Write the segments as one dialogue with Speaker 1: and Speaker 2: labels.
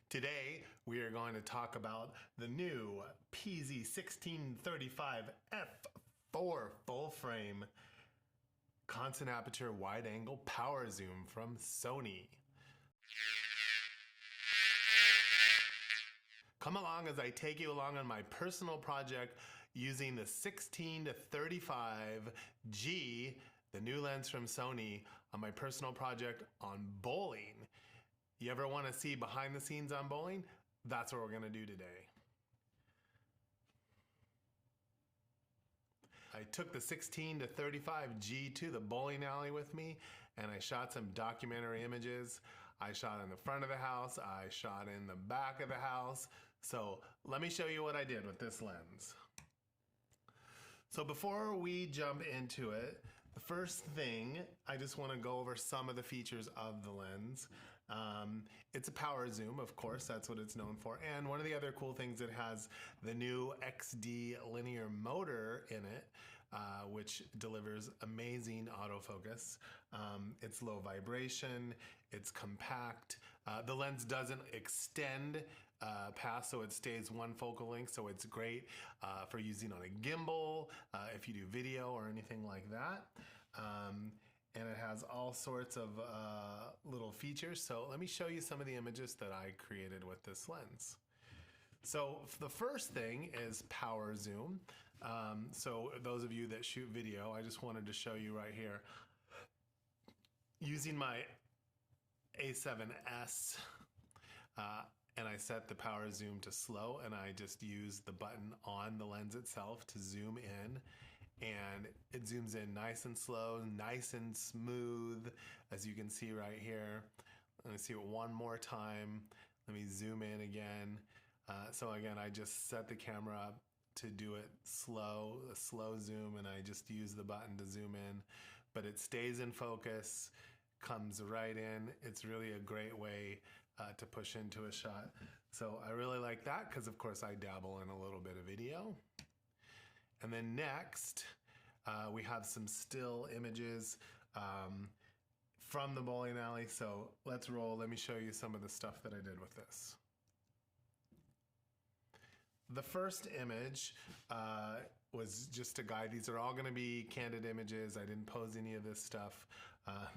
Speaker 1: Today, we are going to talk about the new PZ1635 f4 full frame constant aperture wide angle power zoom from Sony. Come along as I take you along on my personal project using the 16 to 35G, the new lens from Sony, on my personal project on bowling. You ever want to see behind the scenes on bowling? That's what we're going to do today. I took the 16 to 35G to the bowling alley with me, and I shot some documentary images. I shot in the front of the house, I shot in the back of the house. So let me show you what I did with this lens. So before we jump into it, the first thing, I just want to go over some of the features of the lens. It's a power zoom, of course, that's what it's known for. And one of the other cool things, it has the new XD linear motor in it, which delivers amazing autofocus. It's low vibration, it's compact. The lens doesn't extend past, so it stays one focal length, so it's great for using on a gimbal, if you do video or anything like that. And it has all sorts of little features. So let me show you some of the images that I created with this lens. So the first thing is power zoom. So those of you that shoot video, I just wanted to show you right here. Using my A7S, and I set the power zoom to slow, and I just use the button on the lens itself to zoom in, and it zooms in nice and slow, nice and smooth, as you can see right here. Let me see it one more time. Let me zoom in again. So again, I just set the camera up to do it slow, a slow zoom, and I just use the button to zoom in, but it stays in focus, comes right in. It's really a great way to push into a shot. So I really like that because, of course, I dabble in a little bit of video. And then next, we have some still images from the bowling alley. So let's roll. Let me show you some of the stuff that I did with this. The first image was just a guy. These are all going to be candid images. I didn't pose any of this stuff.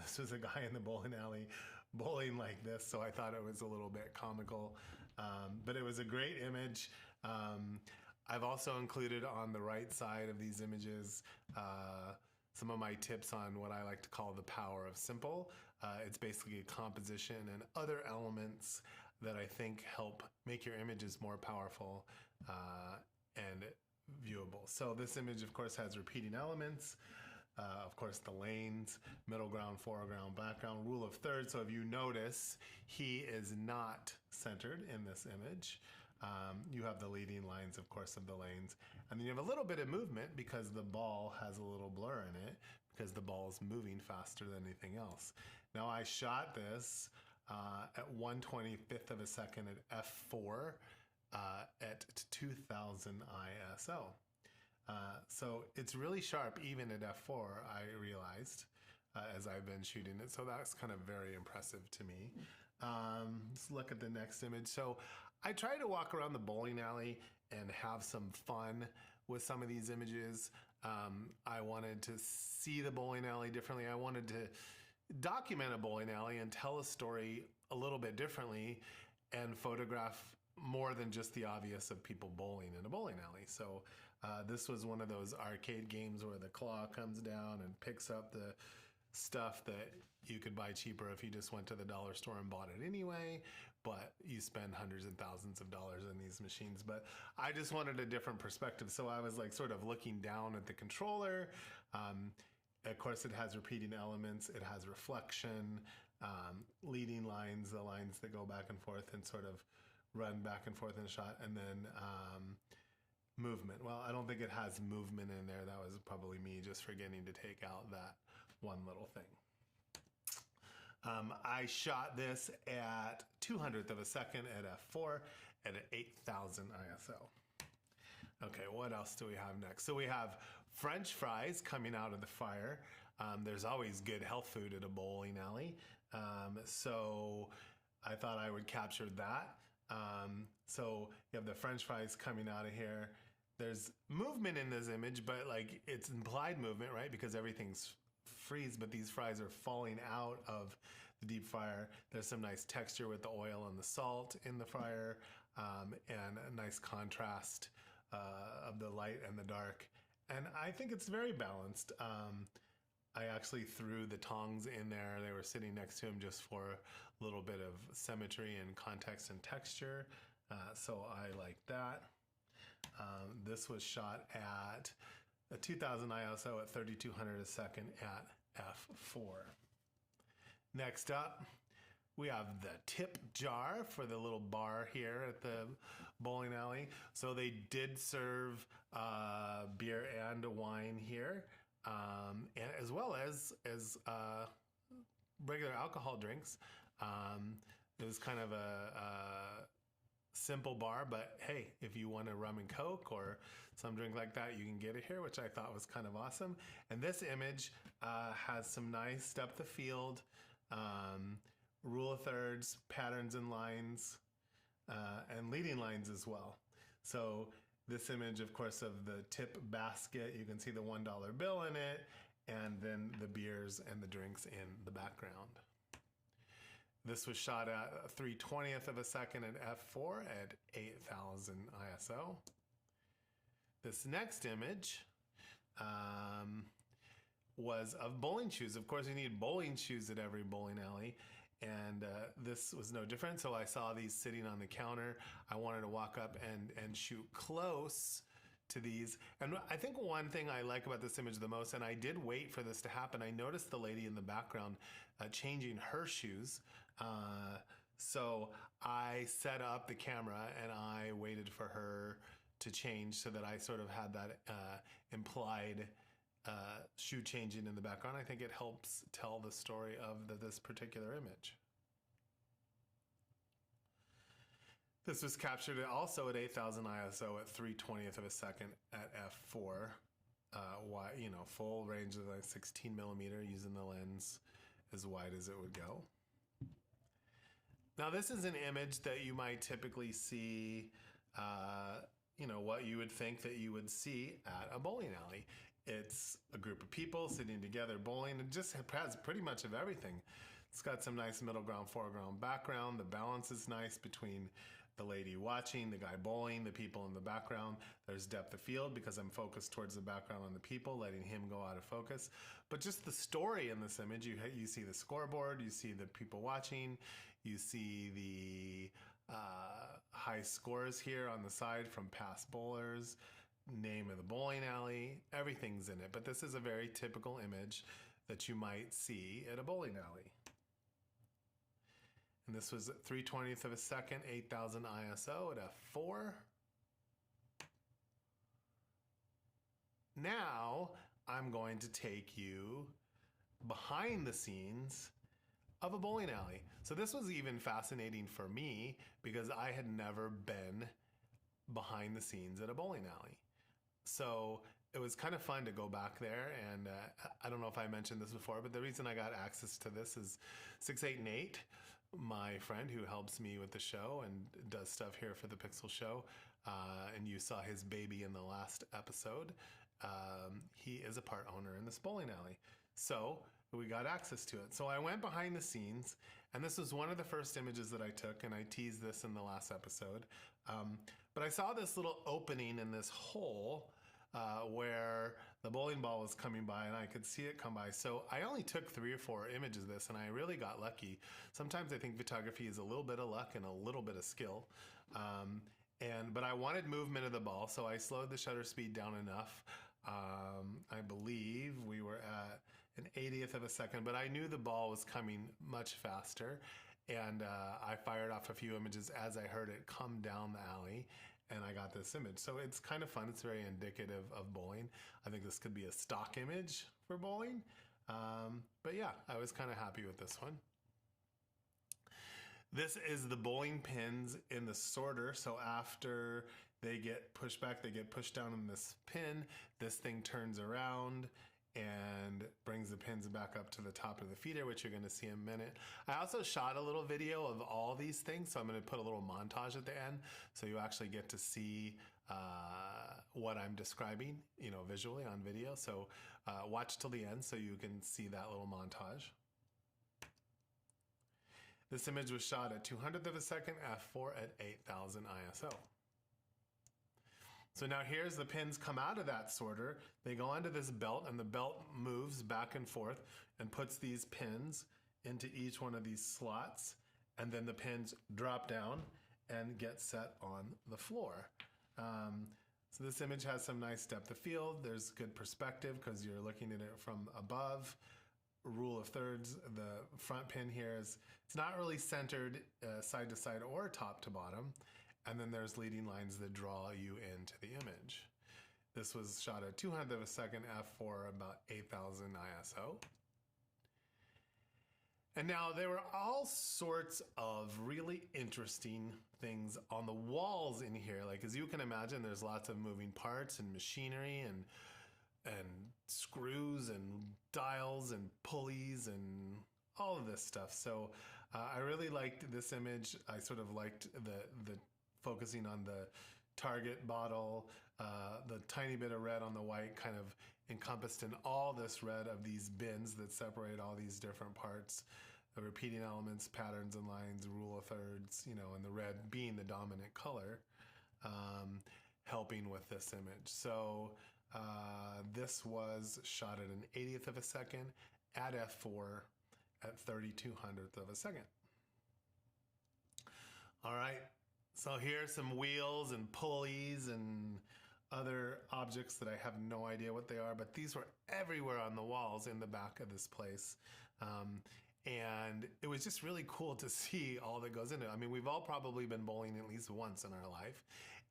Speaker 1: This was a guy in the bowling alley bowling like this, so I thought it was a little bit comical. But it was a great image. I've also included on the right side of these images some of my tips on what I like to call the power of simple. It's basically a composition and other elements that I think help make your images more powerful and viewable. So this image, of course, has repeating elements. Of course, the lanes, middle ground, foreground, background, rule of thirds. So if you notice, he is not centered in this image. You have the leading lines, of course, of the lanes. And then you have a little bit of movement because the ball has a little blur in it because the ball is moving faster than anything else. Now, I shot this at 1/25th of a second at f4 at 2000 ISO. So it's really sharp even at f4, I realized, as I've been shooting it. So that's kind of very impressive to me. Let's look at the next image. So I try to walk around the bowling alley and have some fun with some of these images. I wanted to see the bowling alley differently. I wanted to document a bowling alley and tell a story a little bit differently and photograph more than just the obvious of people bowling in a bowling alley. So this was one of those arcade games where the claw comes down and picks up the stuff that you could buy cheaper if you just went to the dollar store and bought it anyway, but you spend hundreds and thousands of dollars in these machines. But I just wanted a different perspective, so I was like sort of looking down at the controller. Of course, it has repeating elements, it has reflection, leading lines, the lines that go back and forth and sort of run back and forth in a shot, and then movement. Well, I don't think it has movement in there. That was probably me just forgetting to take out that one little thing. I shot this at 200th of a second at f4 at an 8000 ISO. Okay, what else do we have next? So we have French fries coming out of the fire. There's always good health food at a bowling alley. So I thought I would capture that. So you have the French fries coming out of here. There's movement in this image, but like it's implied movement, right? Because everything's freeze, but these fries are falling out of the deep fryer. There's some nice texture with the oil and the salt in the fryer, and a nice contrast of the light and the dark. And I think it's very balanced. I actually threw the tongs in there. They were sitting next to him just for a little bit of symmetry and context and texture. So I like that. This was shot at a 2000 ISO at 3200 a second at f4. Next up, we have the tip jar for the little bar here at the bowling alley. So they did serve beer and wine here, and as well as regular alcohol drinks. It was kind of a simple bar, but hey, if you want a rum and coke or some drink like that, you can get it here, which I thought was kind of awesome. And this image has some nice depth of field, rule of thirds, patterns and lines, and leading lines as well. So this image, of course, of the tip basket, you can see the $1 bill in it, and then the beers and the drinks in the background. This was shot at 3/20th of a second at f4 at 8000 ISO. This next image was of bowling shoes. Of course, you need bowling shoes at every bowling alley, and this was no different. So I saw these sitting on the counter. I wanted to walk up and shoot close to these. And I think one thing I like about this image the most, and I did wait for this to happen, I noticed the lady in the background changing her shoes. So I set up the camera and I waited for her to change so that I sort of had that implied shoe changing in the background. I think it helps tell the story of this particular image. This was captured also at 8000 ISO at 3/20th of a second at f4. Full range of like 16 millimeter, using the lens as wide as it would go. Now this is an image that you might typically see, what you would think that you would see at a bowling alley. It's a group of people sitting together bowling, and just has pretty much of everything. It's got some nice middle ground, foreground, background. The balance is nice between the lady watching, the guy bowling, the people in the background. There's depth of field because I'm focused towards the background on the people, letting him go out of focus. But just the story in this image, you see the scoreboard, you see the people watching, you see the high scores here on the side from past bowlers, name of the bowling alley, everything's in it. But this is a very typical image that you might see at a bowling alley. And this was at 3/20th of a second, 8000 ISO at f4. Now I'm going to take you behind the scenes of a bowling alley. So this was even fascinating for me because I had never been behind the scenes at a bowling alley. So it was kind of fun to go back there, and I don't know if I mentioned this before, but the reason I got access to this is 688, my friend who helps me with the show and does stuff here for the Pixel Show, and you saw his baby in the last episode. He is a part owner in this bowling alley. So we got access to it. So I went behind the scenes, and this was one of the first images that I took, and I teased this in the last episode. But I saw this little opening in this hole where the bowling ball was coming by, and I could see it come by. So I only took 3 or 4 images of this, and I really got lucky. Sometimes I think photography is a little bit of luck and a little bit of skill. But I wanted movement of the ball, so I slowed the shutter speed down enough. I believe we were at an 80th of a second, but I knew the ball was coming much faster. And I fired off a few images as I heard it come down the alley, and I got this image. So it's kind of fun. It's very indicative of bowling. I think this could be a stock image for bowling. But yeah, I was kind of happy with this one. This is the bowling pins in the sorter. So after they get pushed back, they get pushed down in this pin. This thing turns around, and brings the pins back up to the top of the feeder, which you're going to see in a minute. I also shot a little video of all these things, so I'm going to put a little montage at the end so you actually get to see what I'm describing, visually on video. So watch till the end so you can see that little montage. This image was shot at 200th of a second f4 at 8000 ISO. So now here's the pins come out of that sorter. They go onto this belt, and the belt moves back and forth and puts these pins into each one of these slots, and then the pins drop down and get set on the floor. So this image has some nice depth of field. There's good perspective because you're looking at it from above. Rule of thirds, the front pin here it's not really centered side to side or top to bottom. And then there's leading lines that draw you into the image. This was shot at 200th of a second f4, about 8000 ISO. And now there were all sorts of really interesting things on the walls in here. Like, as you can imagine, there's lots of moving parts and machinery and screws and dials and pulleys and all of this stuff. So I really liked this image. I sort of liked the focusing on the target bottle, the tiny bit of red on the white kind of encompassed in all this red of these bins that separate all these different parts, the repeating elements, patterns and lines, rule of thirds, and the red being the dominant color, helping with this image. So this was shot at an 80th of a second at f4 at 3200th of a second. All right, so here's some wheels and pulleys and other objects that I have no idea what they are, but these were everywhere on the walls in the back of this place. And it was just really cool to see all that goes into it. I mean, we've all probably been bowling at least once in our life,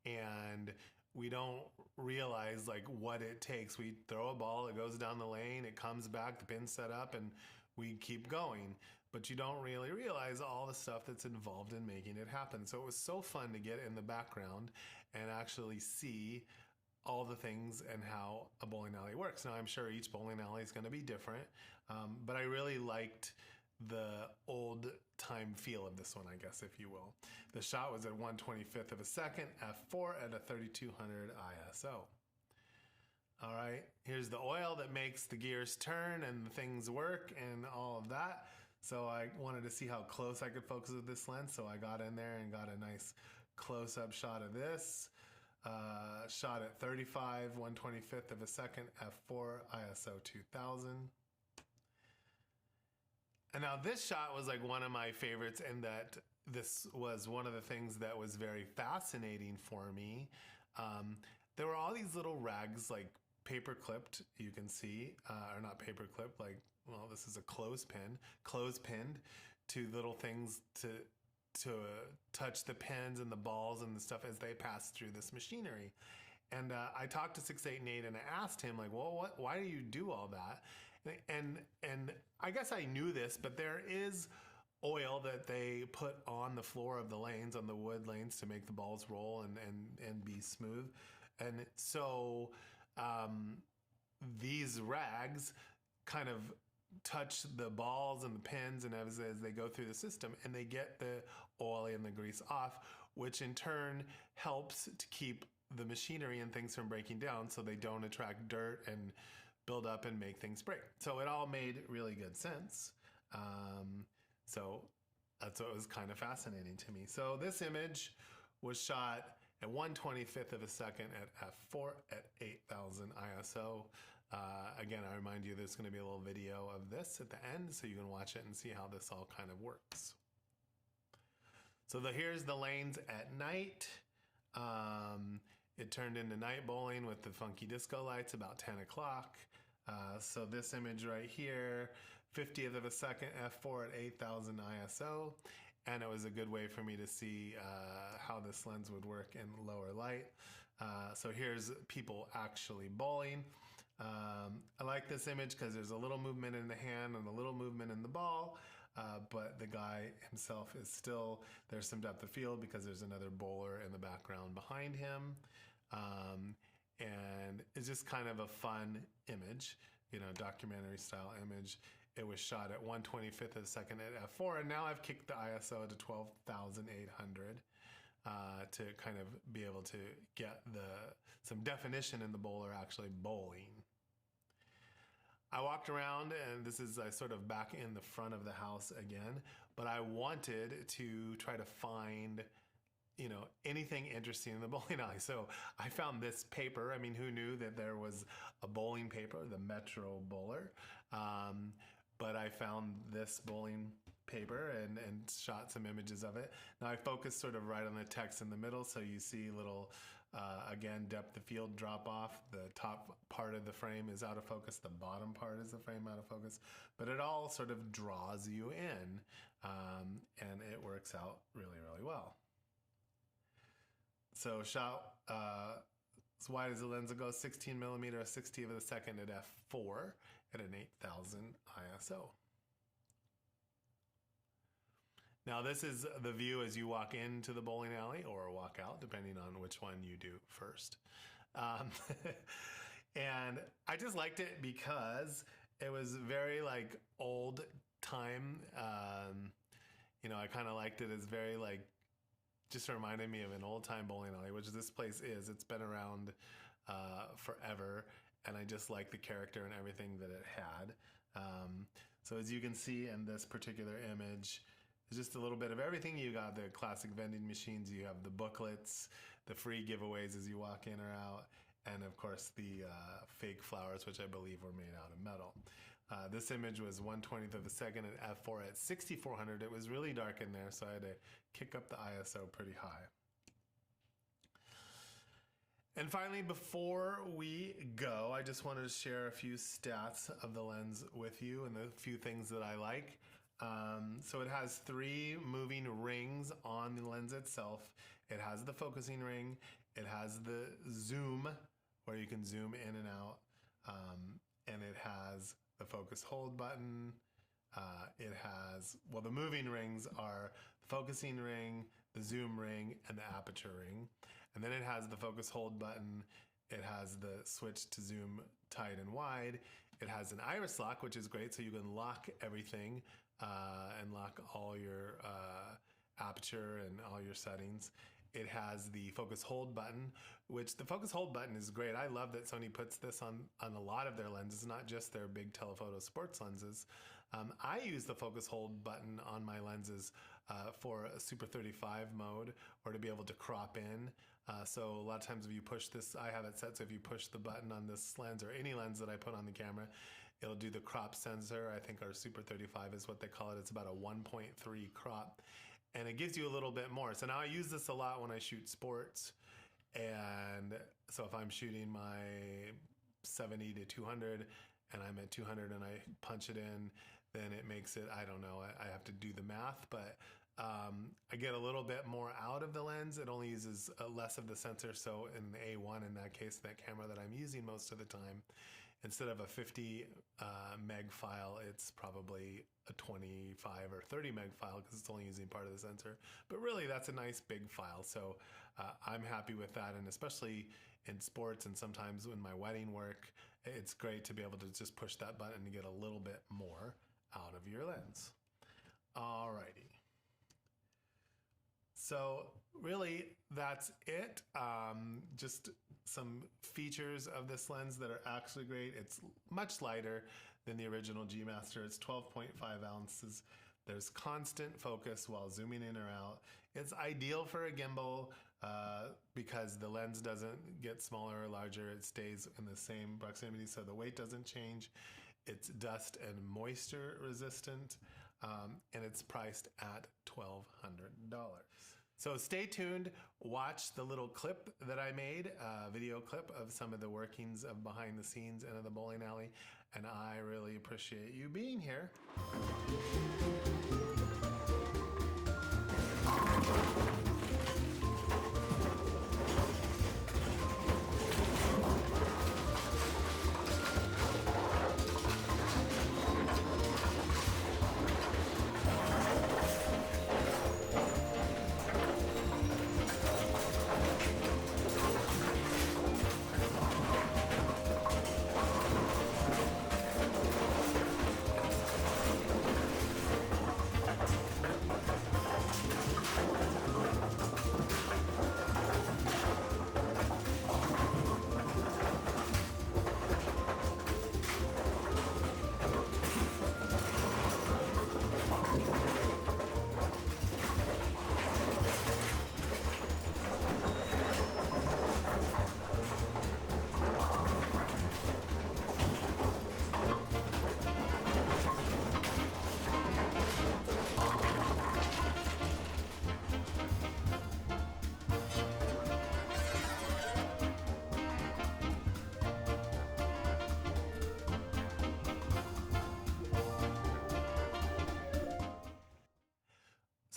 Speaker 1: and we don't realize like what it takes. We throw a ball, it goes down the lane, it comes back, the pin's set up, and we keep going. But you don't really realize all the stuff that's involved in making it happen. So it was so fun to get in the background and actually see all the things and how a bowling alley works. Now, I'm sure each bowling alley is going to be different, but I really liked the old time feel of this one, I guess, if you will. The shot was at 1/25th of a second, f4 at a 3200 ISO. All right, here's the oil that makes the gears turn and things work and all of that. So I wanted to see how close I could focus with this lens, so I got in there and got a nice close-up shot of this. Shot at 35, 1/25th of a second, f4, ISO 2000. And now this shot was like one of my favorites in that this was one of the things that was very fascinating for me. There were all these little rags, like paper clipped, you can see, or not paper clipped, like, well, this is a clothespin to little things to touch the pins and the balls and the stuff as they pass through this machinery. And I talked to 688 and I asked him, like, well, why do you do all that? And I guess I knew this, but there is oil that they put on the floor of the lanes, on the wood lanes, to make the balls roll and be smooth. And so these rags kind of touch the balls and the pins and as they go through the system, and they get the oil and the grease off, which in turn helps to keep the machinery and things from breaking down so they don't attract dirt and build up and make things break. So it all made really good sense. So that's what was kind of fascinating to me. So this image was shot at 1/25th of a second at f4 at 8000 ISO. Again, I remind you there's going to be a little video of this at the end so you can watch it and see how this all kind of works. So here's the lanes at night. It turned into night bowling with the funky disco lights about 10 o'clock. So this image right here, 50th of a second, f4 at 8000 ISO. And it was a good way for me to see how this lens would work in lower light. So here's people actually bowling. I like this image because there's a little movement in the hand and a little movement in the ball. But the guy himself is still, there's some depth of field because there's another bowler in the background behind him. And it's just kind of a fun image documentary style image. It was shot at 1/25th of a second at f4, and now I've kicked the ISO to 12,800 to kind of be able to get some definition in the bowler actually bowling. I walked around, and this is sort of back in the front of the house again, but I wanted to try to find anything interesting in the bowling alley. So I found this paper. I mean, who knew that there was a bowling paper, the Metro Bowler? But I found this bowling paper and shot some images of it. Now I focused sort of right on the text in the middle, so you see little, again, depth of field drop off. The top part of the frame is out of focus. The bottom part is the frame out of focus. But it all sort of draws you in, and it works out really, really well. So shot as wide as the lens will go, 16 millimeter, 60th of a second at f4 at an 8,000 ISO. Now this is the view as you walk into the bowling alley or walk out, depending on which one you do first. And I just liked it because it was very like old time. I kind of liked it as very like, just reminded me of an old time bowling alley, which this place is. It's been around forever, and I just like the character and everything that it had. So as you can see in this particular image, it's just a little bit of everything. You got the classic vending machines, you have the booklets, the free giveaways as you walk in or out, and of course the fake flowers, which I believe were made out of metal. This image was 1/20th of a second at f4 at 6400. It was really dark in there, so I had to kick up the ISO pretty high. And finally, before we go, I just wanted to share a few stats of the lens with you and the few things that I like. So it has 3 moving rings on the lens itself. It has the focusing ring. It has the zoom, where you can zoom in and out. And it has the focus hold button. It has, well, the moving rings are the focusing ring, the zoom ring, and the aperture ring. And then it has the focus hold button. It has the switch to zoom tight and wide. It has an iris lock, which is great, so you can lock everything and lock all your aperture and all your settings. It has the focus hold button, which the focus hold button is great. I love that Sony puts this on a lot of their lenses, not just their big telephoto sports lenses. I use the focus hold button on my lenses for a Super 35 mode, or to be able to crop in. So a lot of times if you push this, I have it set so if you push the button on this lens or any lens that I put on the camera, it'll do the crop sensor. I think our Super 35 is what they call it. It's about a 1.3 crop, and it gives you a little bit more. So now I use this a lot when I shoot sports. And so if I'm shooting my 70 to 200 and I'm at 200 and I punch it in, then it makes it, I don't know, I have to do the math, but I get a little bit more out of the lens. It only uses less of the sensor. So in the A1, in that case, that camera that I'm using most of the time, instead of a 50 meg file, it's probably a 25 or 30 meg file because it's only using part of the sensor. But really, that's a nice big file. So I'm happy with that. And especially in sports and sometimes in my wedding work, it's great to be able to just push that button and get a little bit more out of your lens. Alrighty. So really, that's it. Just some features of this lens that are actually great. It's much lighter than the original G Master. It's 12.5 ounces. There's constant focus while zooming in or out. It's ideal for a gimbal because the lens doesn't get smaller or larger. It stays in the same proximity, so the weight doesn't change. It's dust and moisture resistant, and it's priced at $1,200. So stay tuned, watch the little clip that I made, a video clip of some of the workings of behind the scenes and of the bowling alley, and I really appreciate you being here.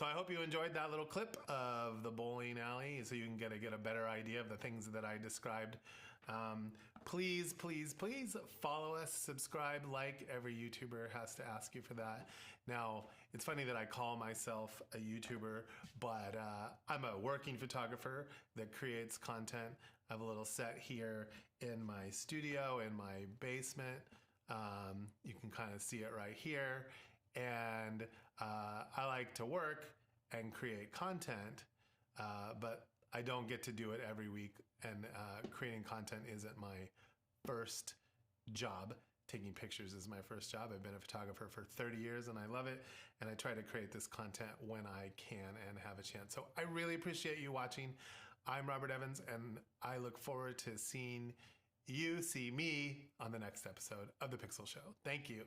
Speaker 1: So I hope you enjoyed that little clip of the bowling alley so you can get a better idea of the things that I described. Please, please, please follow us, subscribe, like. Every YouTuber has to ask you for that. Now, it's funny that I call myself a YouTuber, but I'm a working photographer that creates content. I have a little set here in my studio, in my basement. You can kind of see it right here. And I like to work and create content, but I don't get to do it every week. And creating content isn't my first job. Taking pictures is my first job. I've been a photographer for 30 years and I love it. And I try to create this content when I can and have a chance. So I really appreciate you watching. I'm Robert Evans, and I look forward to seeing you see me on the next episode of The Pixel Show. Thank you.